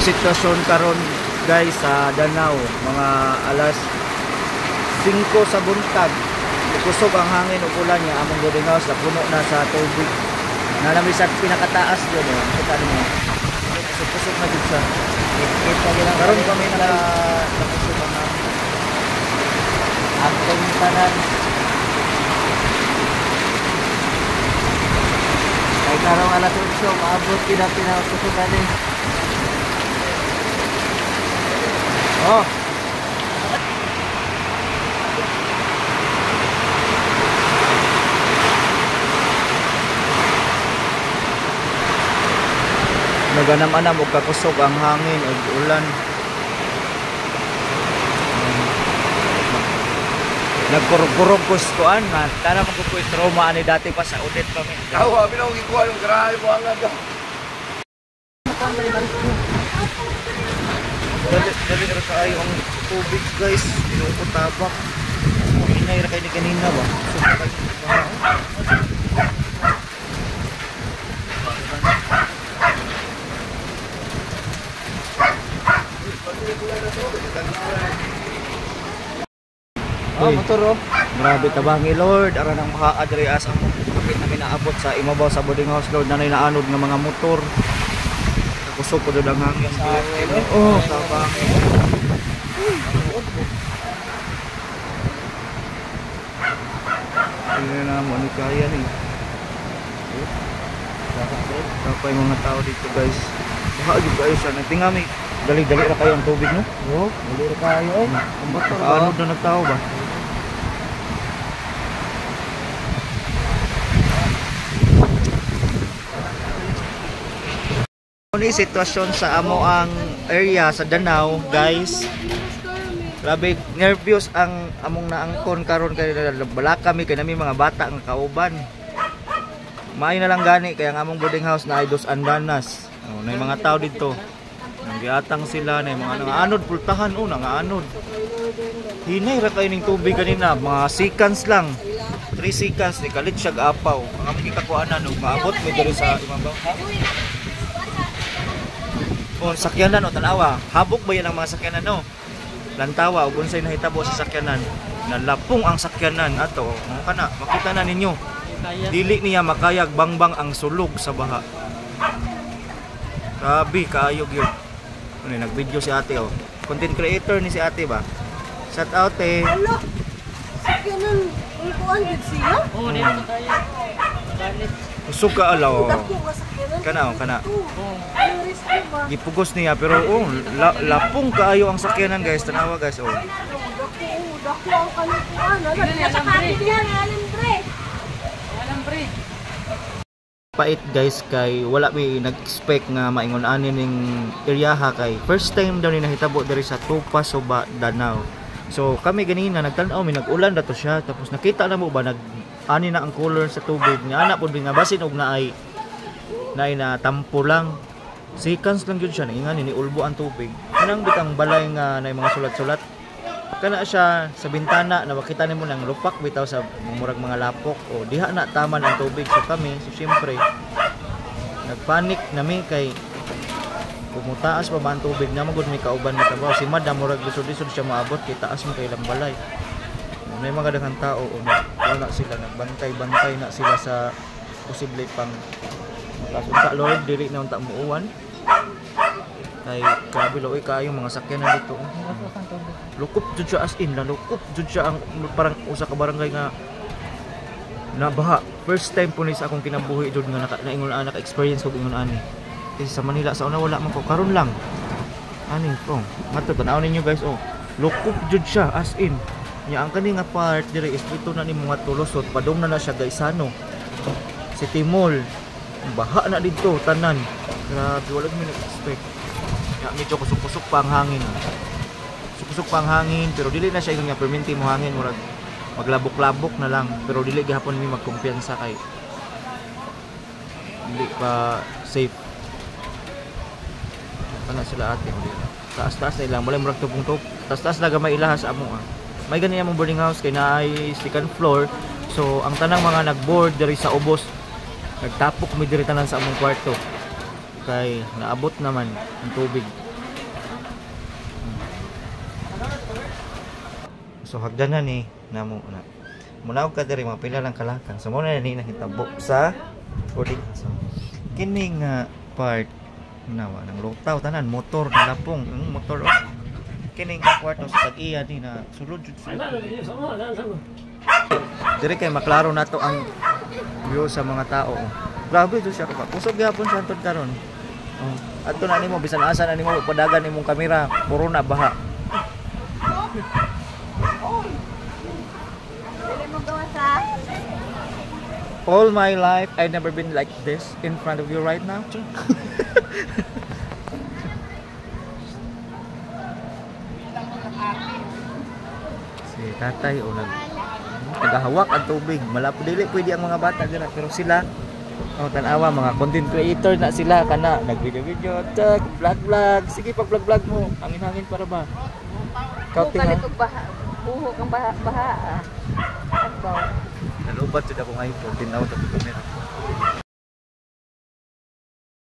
sitwasyon karon guys sa Danau, mga alas 5 sa buntag. Kusog ang hangin ug ulan niya among boarding house, puno na sa tubig. Nalami sa pinakataas doon eh. Kita niyo. Kusog na gid siya. Kita gyud karon kami na kusog ang hangin. Atong tanan. Kay karong alas 8 maabot pinakusugan eh. Oh. Naganam-anam og kakusog ang hangin ug ulan. Nagkurog-kurog ko kuan na tara mo ko trauma ani dati pa sa ulit pa mi. Kawa binaw gikuha yung grabe mo ang aga. Dali ra kaayo ang tubig guys, inuot tabak. Hinay ra kay ni kanina ba. Oh, motor oh. Grabe tabangi Lord, ara nang maka-adri asa mo. Kapit namin naabot sa imabaw sa boarding house Lord, nanay naanod ng mga motor. Kusog ko doon ang hangin sa akin. Oh, tabangi. Hindi na mo ni kaya ni. Kapay mga tao dito guys. Baka gyud kayo siya nagtingami. Dali-dali ra kayo ang tubig no? Oo, dali ra kayo. Ang motor ano na nagtao ba? Ni sitwasyon sa amo ang area sa Danau guys. Grabe nervyos ang among naangkon karon kay bala kami kay nami mga bata ang kauban. Maayo na lang gani kay ang among boarding house na ay dos andanas. Oh, nay mga tao dito. Nanggiatang sila nay mga nangaanod pultahan nangaanod. Hinay ra kay ning tubig kanina, mga seconds lang. 3 seconds ni kalit siya apaw. Ang among gikakuanan ug maabot mi diri sa imabaw. O sakyanan o tanawa, habok ba yan ang mga sakyanan no? Lantawa o unsay nahitabo sa sakyanan, nalapong ang sakyanan ato. O kana, makita na ninyo. Dili niya makayag bangbang ang sulog sa baha. Grabe kaayog yun. Ano nag-video si ate oh. Content creator ni si ate ba? Shout out eh. Hello. Sakyanan, ulkuan gid siya? Oo, dito tayo. Usog ka alaw. Kana. Gipugos niya pero lapong kaayo ang sakyanan guys, tanawa guys oh. Dako ang kanukuan. Alambre. Pait guys kay wala mi nag-expect nga maingon ani ning area kay first time daw ni nahitabo diri sa Tupa Suba Danau. So kami ganina nagtan-aw mi nag-ulan dato siya tapos nakita na mo ba ani na ang color sa tubig niya ana pud nga basin og naay na tampo lang. Seconds lang yun siya, naingan ni ulbo ang tubig. Kanang bitang balay nga na mga sulat-sulat. Kana siya sa bintana na makita nimo nang lupak bitaw sa murag mga lapok o diha na taman ang tubig. So kami, so syempre nagpanik nami kay pumutaas pa ba ang tubig na magud may kauban ni tabaw. Si madam murag lisod-lisod siya maabot kay taas mo kay ilang balay. May mga daghang tao o wala sila nagbantay-bantay na sila sa posible pang kasunta Lord diri na unta muuwan. Kay grabe loy kaayo mga sakyanan dito. Lukop jud siya as in, lukop jud siya ang parang usa ka barangay nga nabaha. First time po ni sa akong kinabuhi jud nga naingon anak experience ko ingon ani. Kasi sa Manila sa una wala man ko karon lang. Ani oh, mato tanaw ninyo guys oh. Lukop jud siya as in. Nya ang kani nga part diri is dito na ni mga tulusot padung na siya guys ano. Si Timol baha na dito tanan. Grabe wala mi nag-expect. Ya medyo kusog-kusog pa ang hangin. Kusog pa ang hangin pero dili na siya ingon nga perminti mo hangin murag maglabok-labok na lang pero dili gihapon mi magkumpiyansa kay dili pa safe. Kana sila ate taas-taas na ilang wala murag tubong-tub. Taas-taas na gamay ilahas amo ah. May ganyan mong boarding house kay naay second floor. So ang tanang mga nag-board diri sa ubos nagtapok mi diri tanan sa among kwarto. Kay naabot naman ang tubig. So hagdanan ni namo na. Munaw ka diri mga pila lang kalakang. So mo na ni nahitabo sa uli. So kining part nawa ng lutaw tanan motor na lapong, motor oh. Kining kwarto sa tag-iya ni na sulod jud sila. Diri kay maklaro nato ang view sa mga tao. Oh. Grabe jud siya ka. Kusog gyapon sa antud karon. Oh, adto na nimo bisan asa na nimo padagan nimong kamera, puro na baha. All my life I've never been like this in front of you right now. Si tatay o nagahawak ang tubig. Malapit dili pwede ang mga bata dira pero sila tanawa mga content creator na sila kana nagvideo-video, tag vlog. Sige pag-vlog mo. Angin-hangin para ba? Kauting ha. Buho kang baha. Agbaw. Nalubat jud akong iPhone, tinaw ta kamera.